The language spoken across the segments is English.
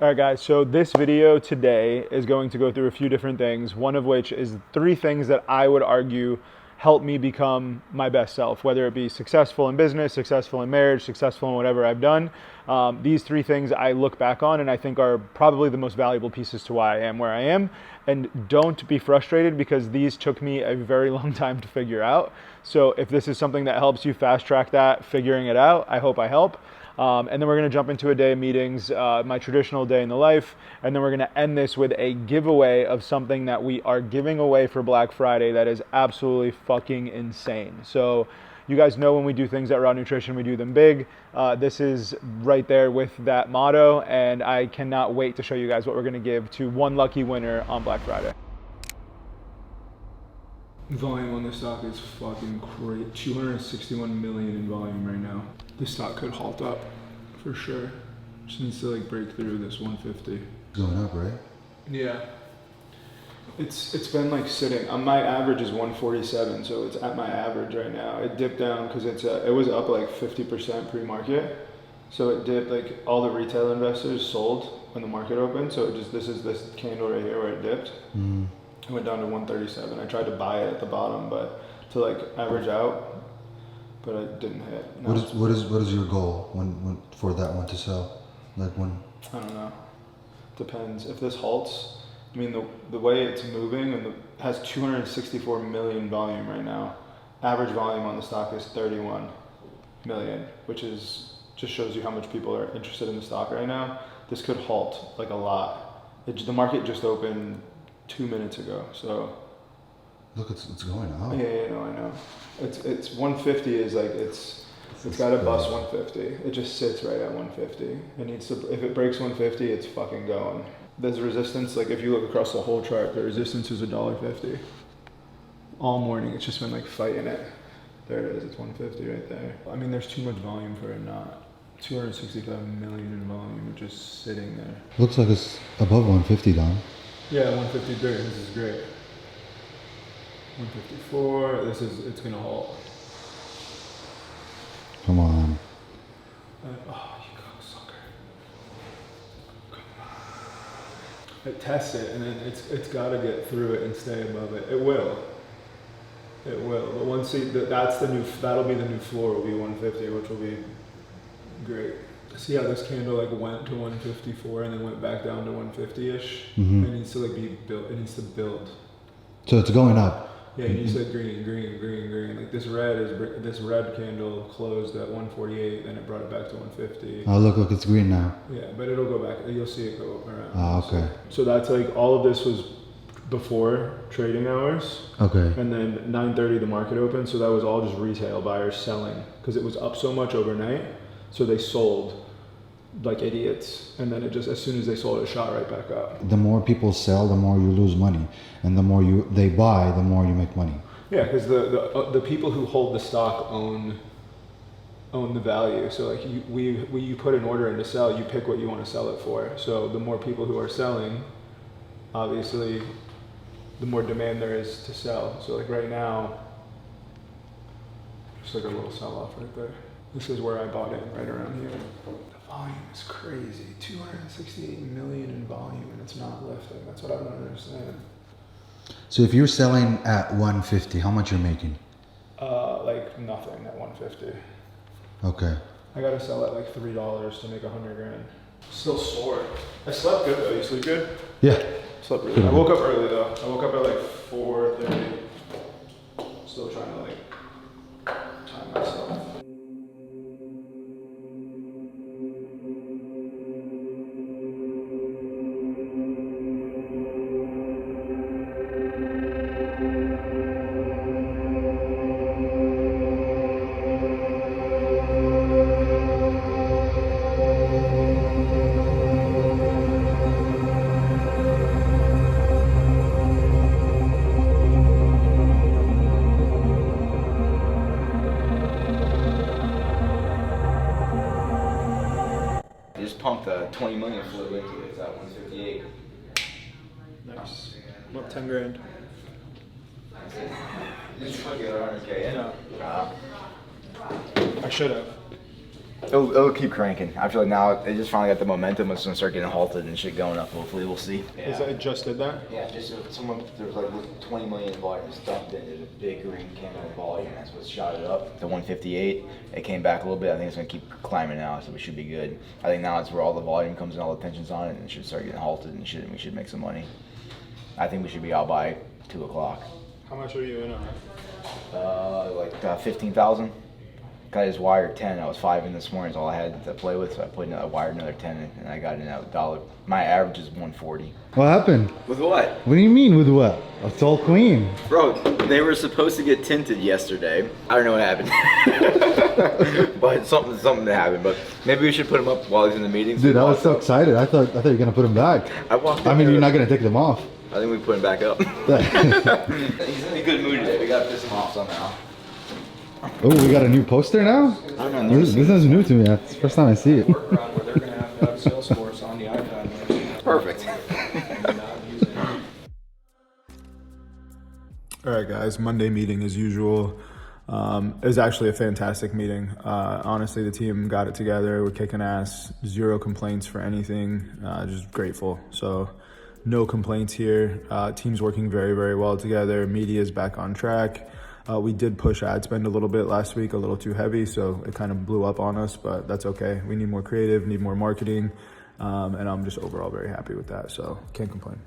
All right, guys, so this video today is going to go through a few different things, one of which is 3 things that I would argue help me become my best self, whether it be successful in business, successful in marriage, successful in whatever I've done. These 3 things I look back on and I think are probably the most valuable pieces to why I am where I am. And don't be frustrated because these took me a very long time to figure out. So if this is something that helps you fast track that, figuring it out, I hope I help. And then we're going to jump into a day of meetings, my traditional day in the life. And then we're going to end this with a giveaway of something that we are giving away for Black Friday that is absolutely fucking insane. So you guys know when we do things at Raw Nutrition, we do them big. This is right there with that motto. And I cannot wait to show you guys what we're going to give to one lucky winner on Black Friday. Volume on this stock is fucking great. 261 million in volume right now. This stock could halt up for sure. Just needs to like break through this 150. Going up, right? Yeah. It's been like sitting. My average is 147, so it's at my average right now. It dipped down because it was up like 50% pre-market. So it dipped, like all the retail investors sold when the market opened. So this is this candle right here where it dipped. It went down to 137. I tried to buy it at the bottom, but to like average out, but it didn't hit. What is your goal when for that one to sell? Like when? I don't know. Depends. If this halts, I mean the way it's moving and has 264 million volume right now. Average volume on the stock is 31 million, which is just shows you how much people are interested in the stock right now. This could halt like a lot. The market just opened 2 minutes ago, so. Look, it's going up. Yeah, no, I know. It's 150 is like it's got to bust 150. It just sits right at 150. It needs to. If it breaks 150, it's fucking going. There's resistance. Like if you look across the whole chart, the resistance is $1.50. All morning, it's just been like fighting it. There it is. It's 150 right there. I mean, there's too much volume for it not. 265 million in volume, just sitting there. Looks like it's above 150, Don. Yeah, 153. This is great. 154. It's gonna halt. Come on. You cocksucker. Come on. It tests it, and then it's got to get through it and stay above it. It will. It will. But once that'll be the new floor. Will be 150, which will be great. See how this candle like went to 154 and then went back down to 150-ish? Mm-hmm. It needs to like be built. It needs to build. So it's going up. Yeah, you said green. Like this red candle closed at 148, then it brought it back to 150. Oh, look, it's green now. Yeah, but it'll go back. You'll see it go around. Ah, okay. So that's like all of this was before trading hours. Okay. And then 9:30 the market opened, so that was all just retail buyers selling because it was up so much overnight. So they sold like idiots, and then it just as soon as they sold, it shot right back up. The more people sell, the more you lose money, and the more they buy, the more you make money. Yeah, because the people who hold the stock own the value. So like you put an order in to sell, you pick what you want to sell it for. So the more people who are selling, obviously, the more demand there is to sell. So like right now, just like a little sell off right there. This is where I bought it, right around here. The volume is crazy. 268 million in volume, and it's not lifting. That's what I don't understand. So if you're selling at 150, how much you're making? Like nothing at 150. Okay. I gotta sell at like $3 to make 100 grand. Still sore. I slept good though. You sleep good? Yeah. Slept really good. I woke up early though. I woke up at like 4:30. Still trying to like time myself. Pumped the 20 million flew into it. It's at 158. Nice. I'm up 10 grand. You just put the other 100K in? No. I should have. It'll keep cranking. I feel like now they just finally got the momentum. It's gonna start getting halted and shit going up. Hopefully, we'll see. Is that it just did that? Yeah, just someone there was like 20 million volume dumped into the big green candle volume. That's what shot it up to 158. It came back a little bit. I think it's gonna keep climbing now, so we should be good. I think now it's where all the volume comes and all the tension's on it, and it should start getting halted and shit, and we should make some money. I think we should be out by 2 o'clock. How much are you in on it? Like 15,000. I just wired 10. I was 5 in this morning. Is all I had to play with. So I wired another 10 in, and I got in at $1. My average is 140. What happened? With what? What do you mean with what? A tall queen. Bro, they were supposed to get tinted yesterday. I don't know what happened. But something that happened. But maybe we should put him up while he's in the meeting. Dude, I was so excited. I thought you were gonna put him back. I mean, you're not gonna take them off. I think we put him back up. He's in a good mood today. We gotta piss him off somehow. Oh, we got a new poster now? I don't know. This is new to me. It's the first time I see it. Workaround where they're going to have Salesforce on the iPad. Perfect. All right, guys, Monday meeting as usual. It was actually a fantastic meeting. Honestly, the team got it together. We're kicking ass. 0 complaints for anything. Just grateful. So no complaints here. Team's working very, very well together. Media's back on track. We did push ad spend a little bit last week, a little too heavy, so it kind of blew up on us, but that's okay. We need more creative, need more marketing, and I'm just overall very happy with that, so can't complain.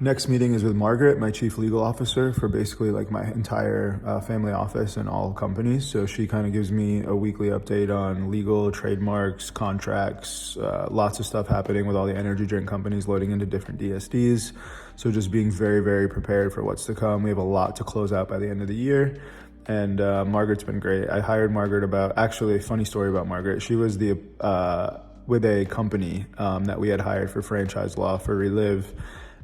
Next meeting is with Margaret, my chief legal officer for basically like my entire family office and all companies. So she kind of gives me a weekly update on legal, trademarks, contracts, lots of stuff happening with all the energy drink companies loading into different DSDs. So just being very, very prepared for what's to come. We have a lot to close out by the end of the year. And Margaret's been great. I hired Margaret actually a funny story about Margaret. She was with a company that we had hired for franchise law for Relive.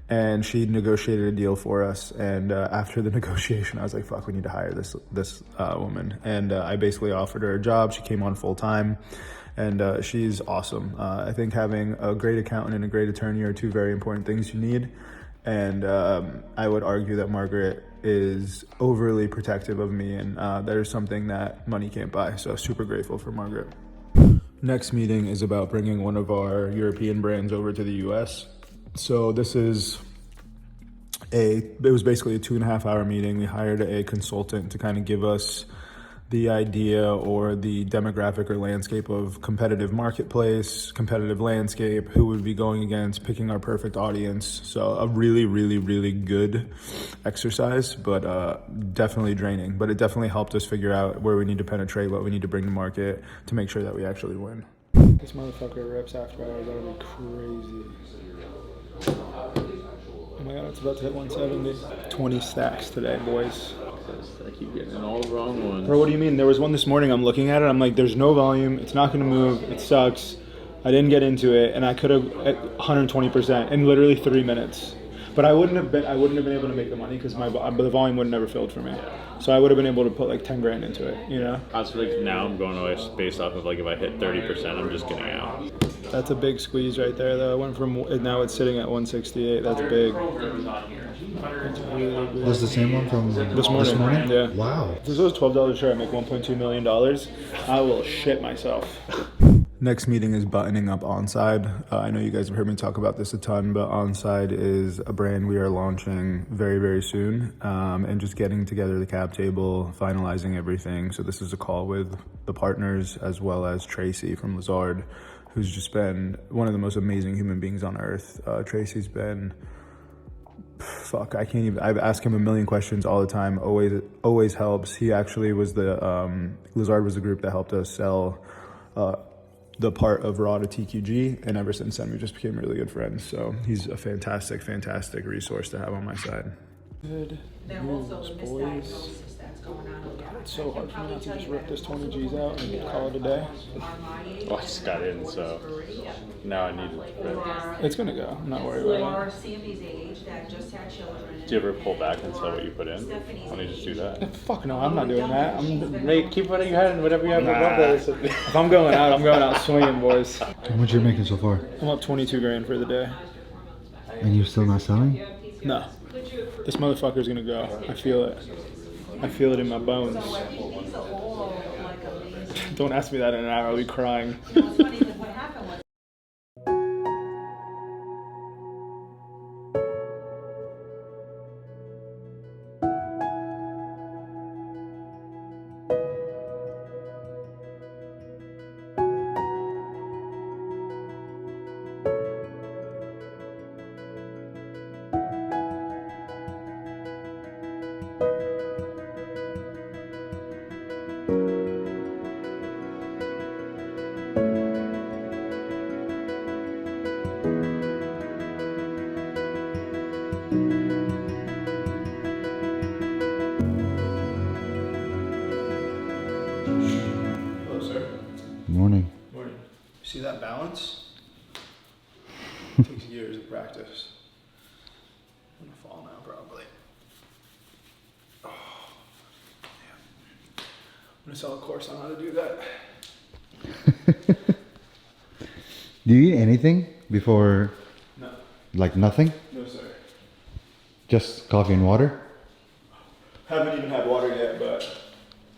And she negotiated a deal for us. And after the negotiation, I was like, fuck, we need to hire this woman. And I basically offered her a job. She came on full time. And she's awesome. I think having a great accountant and a great attorney are 2 very important things you need. And I would argue that Margaret is overly protective of me, and that is something that money can't buy. So super grateful for Margaret. Next meeting is about bringing one of our European brands over to the US. So this is it was basically a 2.5 hour meeting. We hired a consultant to kind of give us the idea or the demographic or landscape of competitive marketplace, competitive landscape, who would be going against, picking our perfect audience. So a really, really, really good exercise, but definitely draining. But it definitely helped us figure out where we need to penetrate, what we need to bring to market to make sure that we actually win. This motherfucker rips after hours. That'll be crazy. Oh my god, it's about to hit 170. 20 stacks today, boys. I keep getting in all the wrong ones. Bro, what do you mean? There was one this morning, I'm looking at it, I'm like, there's no volume, it's not gonna move, it sucks. I didn't get into it, and I could have at 120% in literally 3 minutes. But I wouldn't have been able to make the money because the volume would have never filled for me. So I would have been able to put like 10 grand into it, you know? I was like, now I'm going away based off of like if I hit 30%, I'm just getting out. That's a big squeeze right there, though. It went from, now it's sitting at 168. That's big. That's really big. Was the same one from This morning? Yeah. Wow. If this was $12 a share, I make $1.2 million. I will shit myself. Next meeting is buttoning up Onside. I know you guys have heard me talk about this a ton, but Onside is a brand we are launching very, very soon, and just getting together the cap table, finalizing everything. So this is a call with the partners as well as Tracy from Lazard, who's just been one of the most amazing human beings on earth. Tracy's been, I've asked him a million questions all the time, always helps. He actually was Lazard was the group that helped us sell the part of Raw to TQG, and ever since then we just became really good friends. So he's a fantastic, fantastic resource to have on my side. Good news, boys. God, it's so hard for me not to just rip this 20 G's out and call it a day. Well, I just got in, so now I need it. It's gonna go. I'm not worried about it. Do you ever pull back and sell what you put in? Why don't you just do that? Fuck no, I'm not doing that. Mate, keep what you had and whatever you have above that. If I'm going out swinging, boys. How much are you making so far? I'm up 22 grand for the day. And you're still not selling? No. This motherfucker's gonna go. I feel it. I feel it in my bones. Don't ask me that in an hour, I'll be crying. You know, it's funny because what happened was. Hello, sir. Morning. Morning. See that balance? Takes years of practice. I'm gonna fall now, probably. Oh, yeah. I'm gonna sell a course on how to do that. Do you eat anything before? No, Like nothing? no, sir. Just coffee and water? Haven't even had water yet, but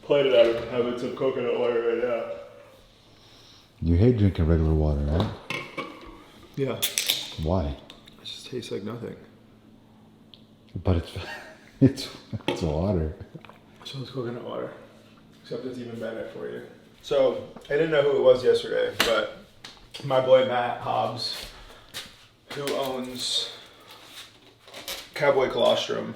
played it out of having some coconut water right now. You hate drinking regular water, right? Yeah. Why? It just tastes like nothing. But it's water. So it's coconut water. Except it's even better for you. So I didn't know who it was yesterday, but my boy Matt Hobbs, who owns Cowboy Colostrum,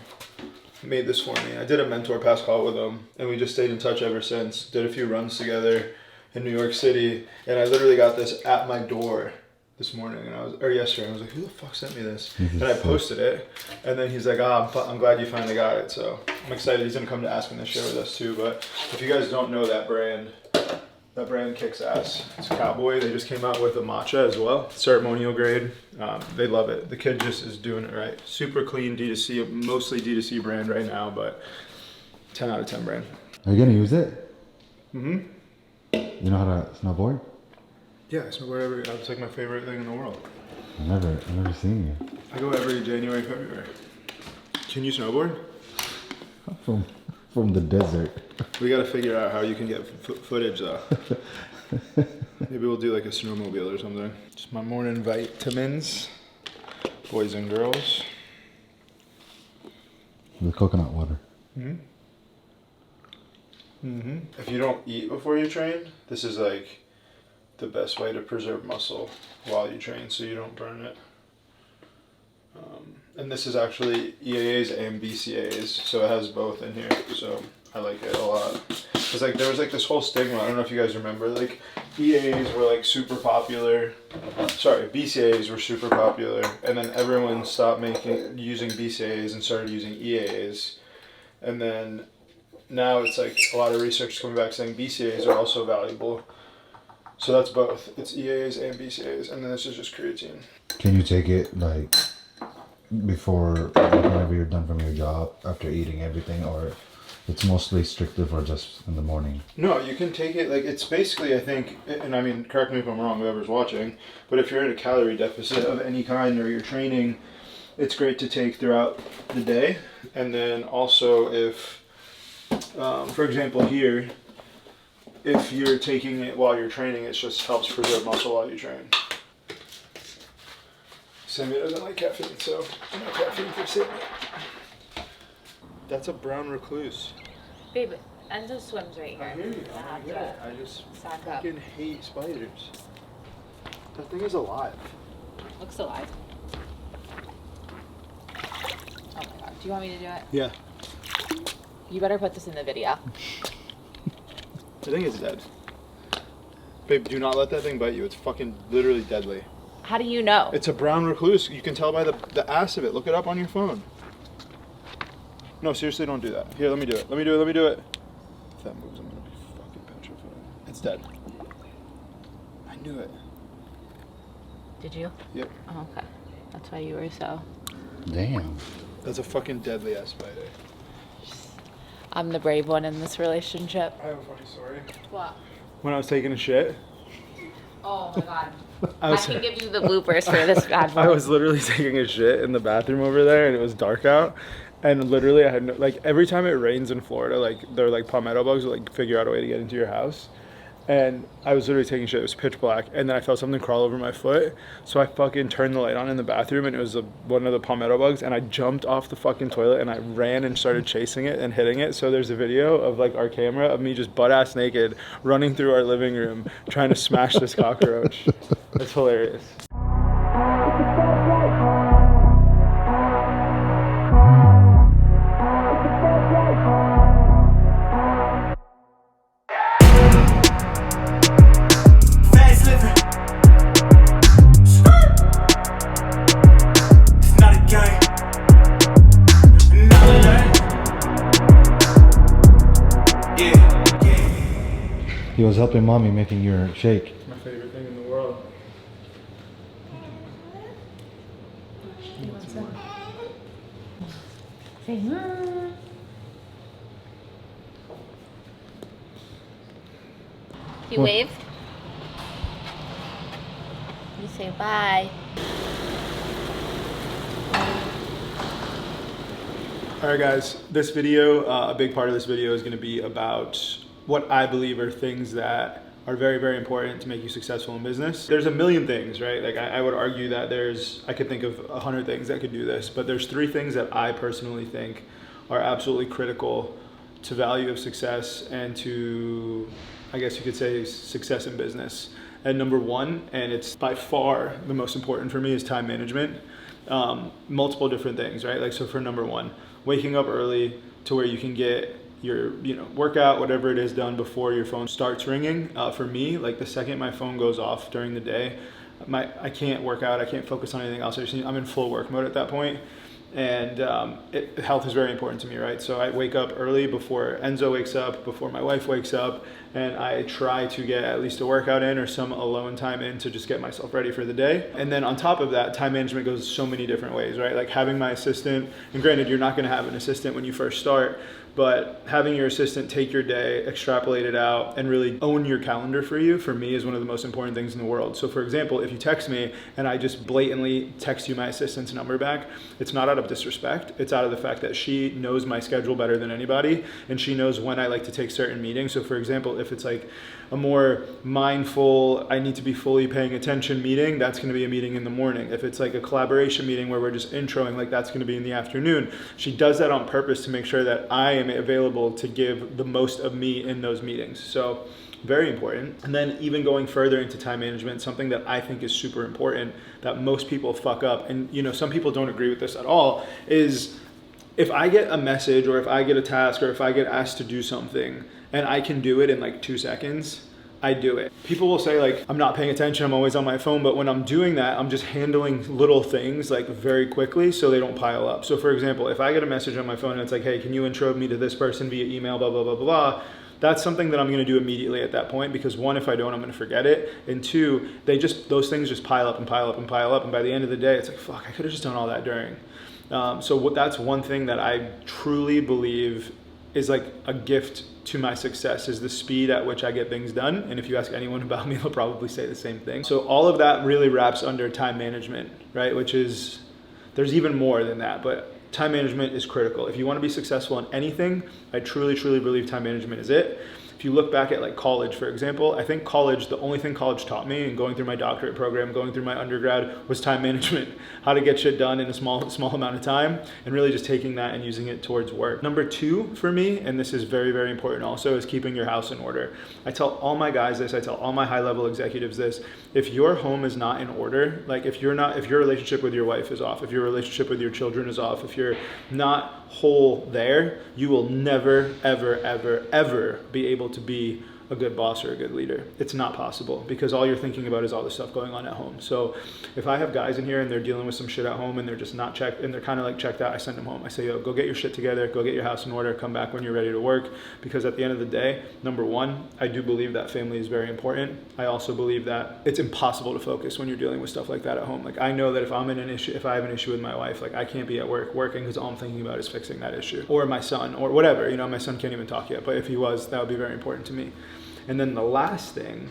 made this for me. I did a mentor pass call with him, and we just stayed in touch ever since. Did a few runs together in New York City, and I literally got this at my door this morning, or yesterday. I was like, "Who the fuck sent me this?" And I posted it, and then he's like, I'm glad you finally got it." So I'm excited. He's gonna come to Aspen this year with us too. But if you guys don't know that brand kicks ass. It's Cowboy. They just came out with a matcha as well, ceremonial grade. They love it. The kid just is doing it right. Super clean D2C, mostly D2C brand right now, but 10 out of 10 brand. Are you gonna use it? Mm-hmm. You know how to snowboard? Yeah, so wherever. It's like my favorite thing in the world. I've never seen you. I go every January, February. Can you snowboard? From the desert. We got to figure out how you can get footage though. Maybe we'll do like a snowmobile or something. Just my morning vitamins, boys and girls. The coconut water. If you don't eat before you train, this is like the best way to preserve muscle while you train so you don't burn it. And this is actually EAAs and BCAAs, so it has both in here, so I like it a lot. It's like there was like this whole stigma, I don't know if you guys remember, like EAAs were like super popular, BCAAs were super popular, and then everyone stopped using BCAAs and started using EAAs, and then now it's like a lot of research coming back saying BCAAs are also valuable. So that's both. It's EAAs and BCAAs, and then this is just creatine. Can you take it like before, whenever you're done from your job, after eating everything, or it's mostly strictly for just in the morning? No, you can take it, like, it's basically, I think, and I mean, correct me if I'm wrong, whoever's watching, but if you're in a calorie deficit of any kind or you're training, it's great to take throughout the day. And then also if, for example here, if you're taking it while you're training, it just helps preserve muscle while you train. Sammy doesn't like caffeine, so no caffeine for Sammy. That's a brown recluse. Babe, Enzo swims right here. I hear you. I have I get it. to I just sack up. fucking hate spiders. That thing is alive. Looks alive. Oh my god. Do you want me to do it? Yeah. You better put this in the video. The thing is dead. Babe, do not let that thing bite you. It's fucking literally deadly. How do you know? It's a brown recluse. You can tell by the ass of it. Look it up on your phone. No, seriously, don't do that. Here, let me do it. Let me do it. If that moves, I'm gonna be fucking petrified. It's dead. I knew it. Did you? Yep. Oh, okay. That's why you were so... Damn. That's a fucking deadly ass spider. I'm the brave one in this relationship. I have a funny story. What? When I was taking a shit, Oh my god. I I can give you the bloopers for this bad I boy. was literally taking a shit in the bathroom over there, and it was dark out. And literally, I had every time it rains in Florida, like there are like palmetto bugs that like figure out a way to get into your house. and I was literally taking shit. It was pitch black, and then I felt something crawl over my foot. So I fucking turned the light on in the bathroom, and it was one of the palmetto bugs. And I jumped off the fucking toilet, and I ran and started chasing it and hitting it. So there's a video of like our camera of me just butt ass naked running through our living room trying to smash this cockroach. That's hilarious. He was helping mommy making your shake. My favorite thing in the world. Say, You What? waved? You say bye. All right, guys, this video, a big part of this video is going to be about what I believe are things that are very, very important to make you successful in business. There's a million things, right? Like I would argue that I could think of 100 things that could do this, but there's 3 things that I personally think are absolutely critical to value of success and to, I guess you could say, success in business. And number 1, and it's by far the most important for me, is time management. Multiple different things, right? Like, so for number 1, waking up early to where you can get your workout, whatever it is, done before your phone starts ringing. For me, like the second my phone goes off during the day, I can't work out, I can't focus on anything else. I'm in full work mode at that point. And health is very important to me, right? So I wake up early before Enzo wakes up, before my wife wakes up, and I try to get at least a workout in or some alone time in to just get myself ready for the day. And then on top of that, time management goes so many different ways, right? Like having my assistant, and granted, you're not gonna have an assistant when you first start, but having your assistant take your day, extrapolate it out, and really own your calendar for you, for me, is one of the most important things in the world. So for example, if you text me and I just blatantly text you my assistant's number back, it's not out of disrespect. It's out of the fact that she knows my schedule better than anybody, and she knows when I like to take certain meetings. So for example, if it's like a more mindful, I need to be fully paying attention meeting, that's gonna be a meeting in the morning. If it's like a collaboration meeting where we're just introing, like that's gonna be in the afternoon. She does that on purpose to make sure that I am available to give the most of me in those meetings. So very important. And then even going further into time management, something that I think is super important that most people fuck up, and some people don't agree with this at all, is if I get a message or if I get a task or if I get asked to do something and I can do it in like 2 seconds, I do it. People will say like, I'm not paying attention, I'm always on my phone, but when I'm doing that, I'm just handling little things like very quickly so they don't pile up. So for example, if I get a message on my phone and it's like, hey, can you intro me to this person via email, blah, blah, blah, blah, blah, that's something that I'm gonna do immediately at that point, because 1, if I don't, I'm gonna forget it. And 2, those things just pile up and pile up and pile up. And by the end of the day, it's like, fuck, I could have just done all that during. That's one thing that I truly believe is like a gift to my success, is the speed at which I get things done. And if you ask anyone about me, they'll probably say the same thing. So all of that really wraps under time management, right? Which is, there's even more than that, but time management is critical. If you want to be successful in anything, I truly, truly believe time management is it. If you look back at like college, for example, I think college, the only thing college taught me, and going through my doctorate program, going through my undergrad, was time management, how to get shit done in a small amount of time, and really just taking that and using it towards work. Number 2 for me, and this is very, very important also, is keeping your house in order. I tell all my guys this, I tell all my high-level executives this: if your home is not in order, like if your relationship with your wife is off, if your relationship with your children is off, if you're not whole there, you will never, ever, ever, ever be able to be a good boss or a good leader. It's not possible, because all you're thinking about is all the stuff going on at home. So if I have guys in here and they're dealing with some shit at home and they're just not checked and they're kind of like checked out, I send them home. I say, yo, go get your shit together, go get your house in order, come back when you're ready to work. Because at the end of the day, number 1, I do believe that family is very important. I also believe that it's impossible to focus when you're dealing with stuff like that at home. Like I know that if I have an issue with my wife, like I can't be at work working because all I'm thinking about is fixing that issue. Or my son, or whatever, my son can't even talk yet, but if he was, that would be very important to me. And then the last thing,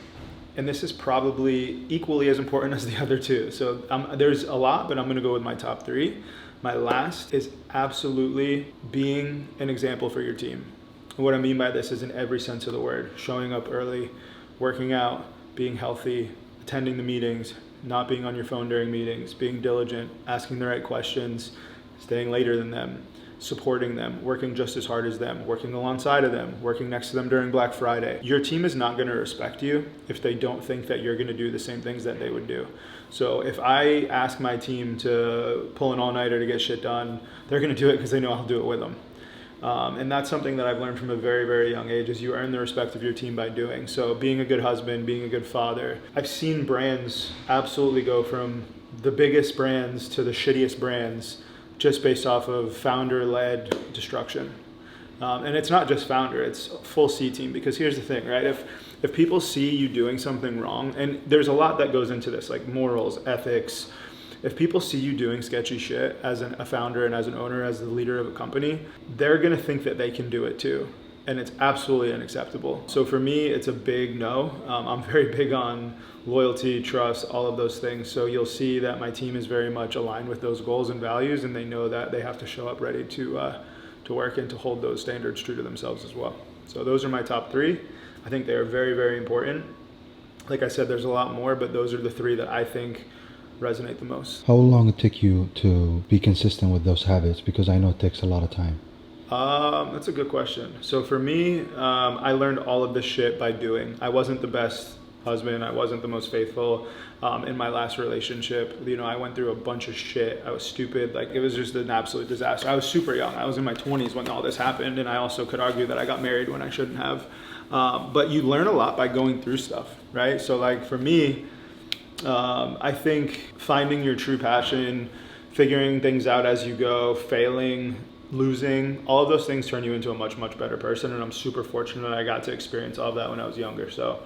and this is probably equally as important as the other 2. So there's a lot, but I'm gonna go with my top 3. My last is absolutely being an example for your team. And what I mean by this is in every sense of the word: showing up early, working out, being healthy, attending the meetings, not being on your phone during meetings, being diligent, asking the right questions, staying later than them, supporting them, working just as hard as them, working alongside of them, working next to them during Black Friday. Your team is not going to respect you if they don't think that you're going to do the same things that they would do. So if I ask my team to pull an all-nighter to get shit done, they're going to do it because they know I'll do it with them. And that's something that I've learned from a very, very young age, is you earn the respect of your team by doing. So being a good husband, being a good father. I've seen brands absolutely go from the biggest brands to the shittiest brands just based off of founder-led destruction. And it's not just founder, it's full C team. Because here's the thing, right? If people see you doing something wrong, and there's a lot that goes into this, like morals, ethics. If people see you doing sketchy shit as a founder and as an owner, as the leader of a company, they're gonna think that they can do it too. And it's absolutely unacceptable. So for me, it's a big no. I'm very big on loyalty, trust, all of those things. So you'll see that my team is very much aligned with those goals and values, and they know that they have to show up ready to work and to hold those standards true to themselves as well. So those are my top three. I think they are very, very important. Like I said, there's a lot more, but those are the three that I think resonate the most. How long it took you to be consistent with those habits? Because I know it takes a lot of time. That's a good question. So for me, I learned all of this shit by doing. I wasn't the best husband. I wasn't the most faithful in my last relationship. You know, I went through a bunch of shit. I was stupid. Like, it was just an absolute disaster. I was super young. I was in my 20s when all this happened, and I also could argue that I got married when I shouldn't have. But you learn a lot by going through stuff, right? So like for me, I think finding your true passion, figuring things out as you go, failing, losing, all of those things turn you into a much, much better person. And I'm super fortunate I got to experience all of that when I was younger. So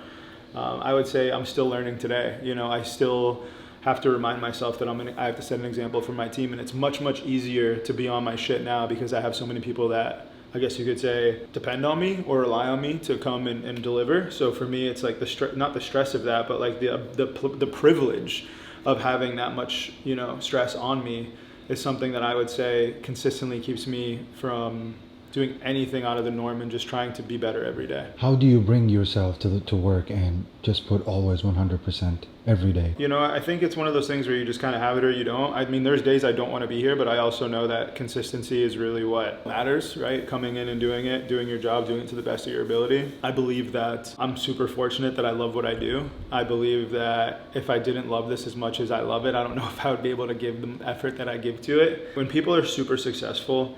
I would say I'm still learning today. You know, I still have to remind myself that I have to set an example for my team. And it's much, much easier to be on my shit now because I have so many people that, I guess you could say, depend on me or rely on me to come and deliver. So for me, it's like not the stress of that, but like the privilege of having that much, you know, stress on me is something that I would say consistently keeps me from doing anything out of the norm and just trying to be better every day. How do you bring yourself to work and just put always 100% every day? You know, I think it's one of those things where you just kind of have it or you don't. I mean, there's days I don't want to be here, but I also know that consistency is really what matters, right? Coming in and doing it, doing your job, doing it to the best of your ability. I believe that I'm super fortunate that I love what I do. I believe that if I didn't love this as much as I love it, I don't know if I would be able to give the effort that I give to it. When people are super successful,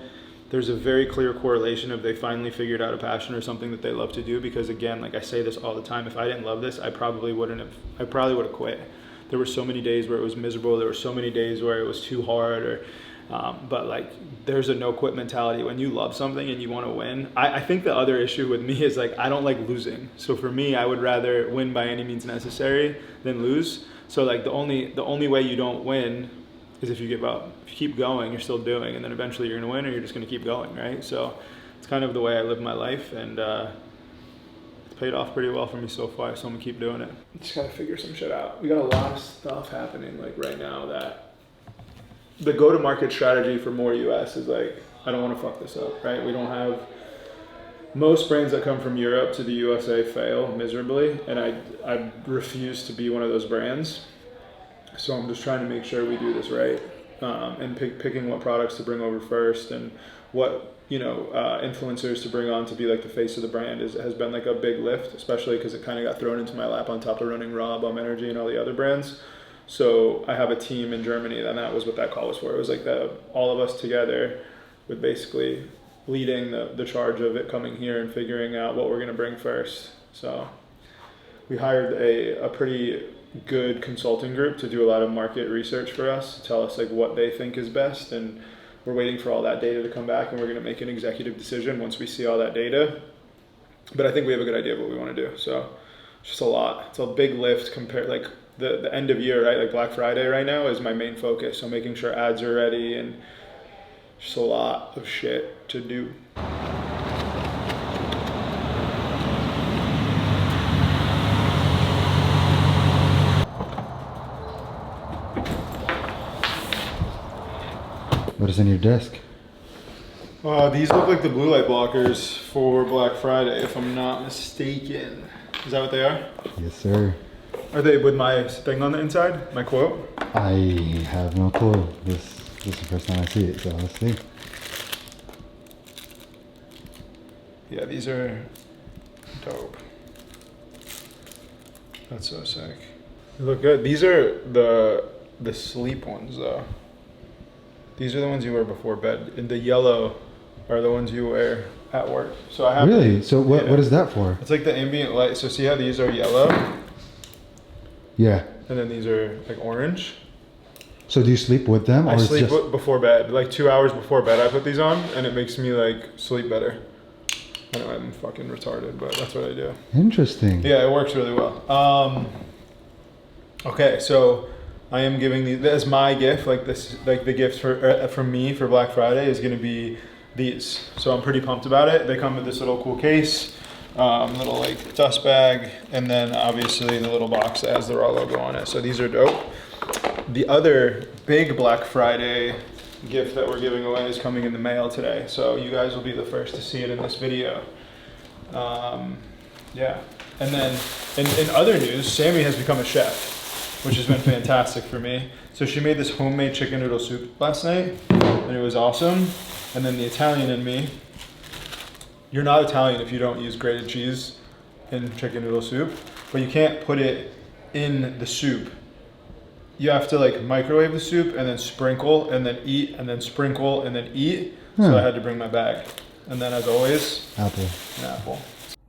there's a very clear correlation if they finally figured out a passion or something that they love to do. Because again, like I say this all the time, if I didn't love this, I probably would have quit. There were so many days where it was miserable. There were so many days where it was too hard, but like there's a no quit mentality. When you love something and you want to win, I think the other issue with me is like, I don't like losing. So for me, I would rather win by any means necessary than lose. So like the only way you don't win is if you give up. If you keep going, you're still doing, and then eventually you're gonna win, or you're just gonna keep going, right? So it's kind of the way I live my life, and it's paid off pretty well for me so far, so I'm gonna keep doing it. Just gotta figure some shit out. We got a lot of stuff happening like right now that the go-to-market strategy for more US is like, I don't wanna fuck this up, right? We don't have, most brands that come from Europe to the USA fail miserably, and I refuse to be one of those brands. So I'm just trying to make sure we do this right, and picking what products to bring over first, and what, you know, influencers to bring on to be like the face of the brand has been like a big lift, especially because it kind of got thrown into my lap on top of running Raw, Bum Energy, and all the other brands. So I have a team in Germany, and that was what that call was for. It was like all of us together with basically leading the charge of it coming here and figuring out what we're gonna bring first. So we hired a pretty good consulting group to do a lot of market research for us, to tell us like what they think is best, and we're waiting for all that data to come back, and we're going to make an executive decision once we see all that data. But I think we have a good idea of what we want to do. So it's just a lot. It's a big lift compared, like the end of year, right? Like Black Friday right now is my main focus. So making sure ads are ready, and just a lot of shit to do. What is in your desk? These look like the blue light blockers for Black Friday, if I'm not mistaken. Is that what they are? Yes, sir. Are they with my thing on the inside? My quote? I have no clue. This is the first time I see it, so let's see. Yeah, these are dope. That's so sick. They look good. These are the sleep ones though. These are the ones you wear before bed. And the yellow are the ones you wear at work. So I have Really? So what yeah. what is that for? It's like the ambient light. So see how these are yellow? Yeah. And then these are like orange. So do you sleep with them, or I it's sleep just... before bed. Like 2 hours before bed I put these on and it makes me like sleep better. I know I'm fucking retarded, but that's what I do. Interesting. Yeah, it works really well. Okay, so I am giving these as my gift. Like this, like the gift from me for Black Friday is going to be these. So I'm pretty pumped about it. They come with this little cool case, little like dust bag, and then obviously the little box that has the Raw logo on it. So these are dope. The other big Black Friday gift that we're giving away is coming in the mail today. So you guys will be the first to see it in this video. Yeah. And then in other news, Sammy has become a chef, which has been fantastic for me. So she made this homemade chicken noodle soup last night and it was awesome. And then the Italian in me, you're not Italian if you don't use grated cheese in chicken noodle soup, but you can't put it in the soup. You have to like microwave the soup and then sprinkle and then eat and then sprinkle and then eat. So I had to bring my bag. And then as always, Apple. an apple.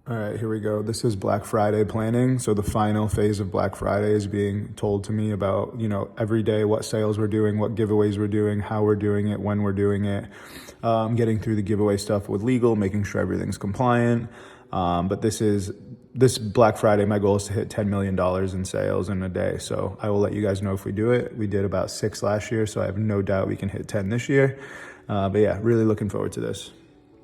All right, here we go. This is Black Friday planning. So the final phase of Black Friday is being told to me about, every day what sales we're doing, what giveaways we're doing, how we're doing it, when we're doing it. Getting through the giveaway stuff with legal, making sure everything's compliant. But this Black Friday, my goal is to hit $10 million in sales in a day. So I will let you guys know if we do it. We did about 6 last year, so I have no doubt we can hit 10 this year. But yeah, really looking forward to this.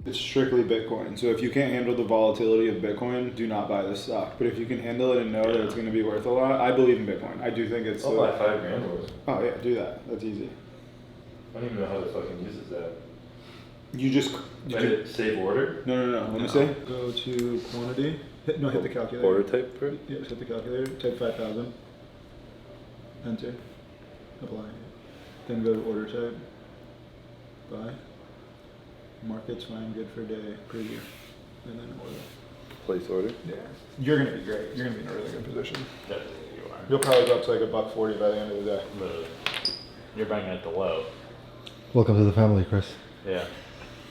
It's strictly Bitcoin. So if you can't handle the volatility of Bitcoin, do not buy this stock. But if you can handle it and know that it's going to be worth a lot, I believe in Bitcoin. I do think it's... I'll buy $5,000 worth. Oh yeah, do that. That's easy. I don't even know how to fucking uses that. You just... Save order? No. Let me see. Go to quantity. Hit the calculator. Order type for it? Yeah, just hit the calculator. Type 5,000. Enter. Apply. Then go to order type. Buy. Market's fine, good for a day. Preview. And then order. Place order? Yeah. You're going to be great. You're going to be in a really good position. Definitely you are. You'll probably go up to like $1.40 by the end of the day. Literally. You're buying at the low. Welcome to the family, Chris. Yeah.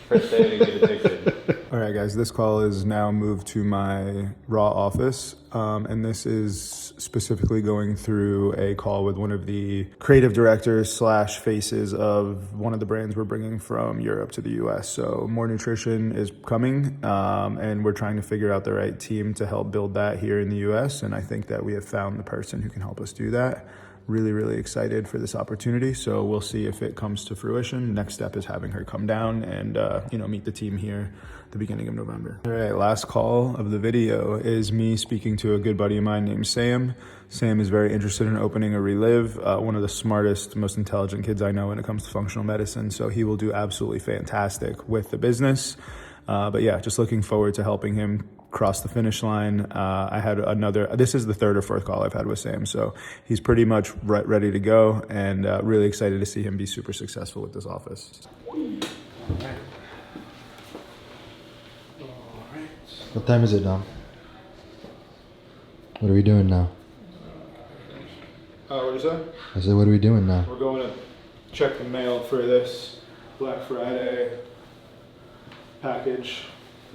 First day to get addicted. All right, guys, this call is now moved to my Raw office, and this is specifically going through a call with one of the creative directors / faces of one of the brands we're bringing from Europe to the US. So More Nutrition is coming, and we're trying to figure out the right team to help build that here in the US, and I think that we have found the person who can help us do that. Really, really excited for this opportunity. So we'll see if it comes to fruition. Next step is having her come down and, meet the team here at the beginning of November. All right, last call of the video is me speaking to a good buddy of mine named Sam. Sam is very interested in opening a Relive, one of the smartest, most intelligent kids I know when it comes to functional medicine. So he will do absolutely fantastic with the business. But yeah, just looking forward to helping him cross the finish line. I had this is the third or fourth call I've had with Sam, so he's pretty much ready to go, and really excited to see him be super successful with this office. What time is it now? What are we doing now? What is that? I said, what are we doing now? We're going to check the mail for this Black Friday package.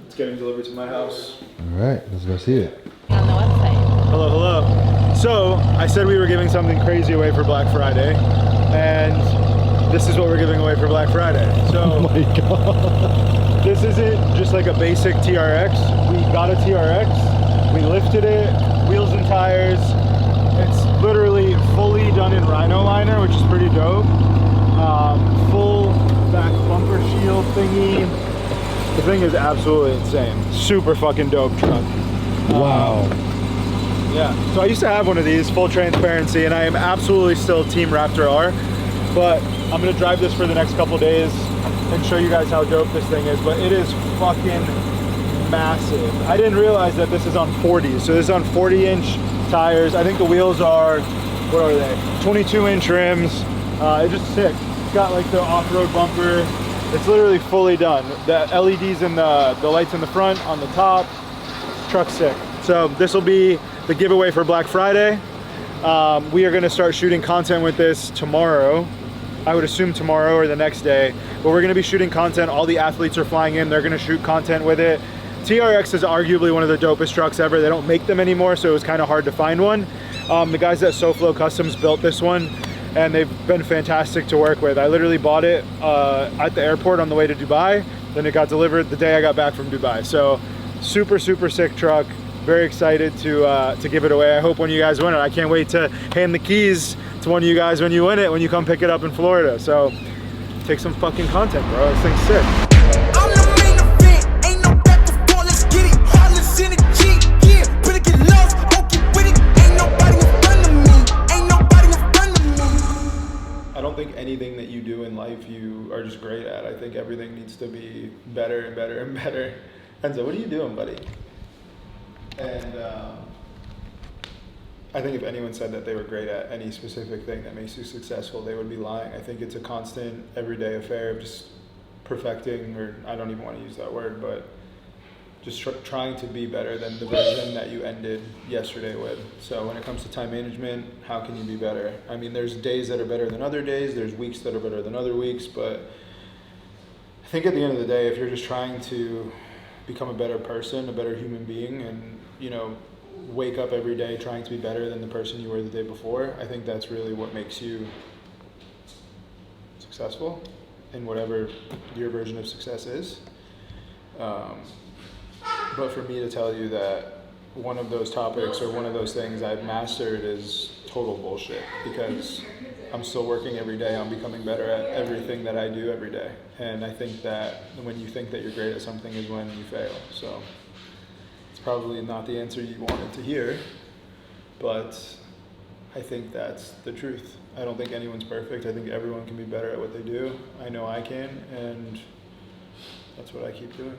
It's getting delivered to my house. All right, let's go see it. On the website. Hello. So I said we were giving something crazy away for Black Friday, and this is what we're giving away for Black Friday. So Oh my God. this isn't just like a basic TRX. We got a TRX, we lifted it, wheels and tires. It's literally fully done in Rhino liner, which is pretty dope. Full back bumper shield thingy. The thing is absolutely insane. Super fucking dope truck. Wow. Yeah. So I used to have one of these, full transparency, and I am absolutely still Team Raptor R. But I'm gonna drive this for the next couple days and show you guys how dope this thing is. But it is fucking massive. I didn't realize that this is on 40s. So this is on 40-inch tires. I think the wheels are, what are they? 22-inch rims. It's just sick. It's got like the off-road bumper. It's literally fully done. The LEDs and the lights in the front, on the top. Truck's sick. So this will be the giveaway for Black Friday. We are gonna start shooting content with this tomorrow. I would assume tomorrow or the next day, but we're gonna be shooting content. All the athletes are flying in, they're gonna shoot content with it. TRX is arguably one of the dopest trucks ever. They don't make them anymore, so it was kind of hard to find one. The guys at SoFlo Customs built this one, and they've been fantastic to work with. I literally bought it at the airport on the way to Dubai, then it got delivered the day I got back from Dubai. So super, super sick truck. Very excited to give it away. I hope when you guys win it, I can't wait to hand the keys to one of you guys when you win it, when you come pick it up in Florida. So take some fucking content, bro. This thing's sick. I'm the main event, ain't no back and forth, let's get it. Heartless in the G, yeah, better get lost, won't get with it. Ain't nobody in front of me, ain't nobody in front of me. I don't think anything that you do in life you are just great at. I think everything needs to be better and better and better. Enzo, what are you doing, buddy? And I think if anyone said that they were great at any specific thing that makes you successful, they would be lying. I think it's a constant, everyday affair of just perfecting, or I don't even want to use that word, but just trying to be better than the version that you ended yesterday with. So when it comes to time management, how can you be better? I mean, there's days that are better than other days, there's weeks that are better than other weeks, but I think at the end of the day, if you're just trying to become a better person, a better human being, and, you know, wake up every day trying to be better than the person you were the day before, I think that's really what makes you successful in whatever your version of success is. But for me to tell you that one of those topics or one of those things I've mastered is total bullshit, because I'm still working every day on becoming better at everything that I do every day. And I think that when you think that you're great at something is when you fail. So it's probably not the answer you wanted to hear, but I think that's the truth. I don't think anyone's perfect. I think everyone can be better at what they do. I know I can, and that's what I keep doing.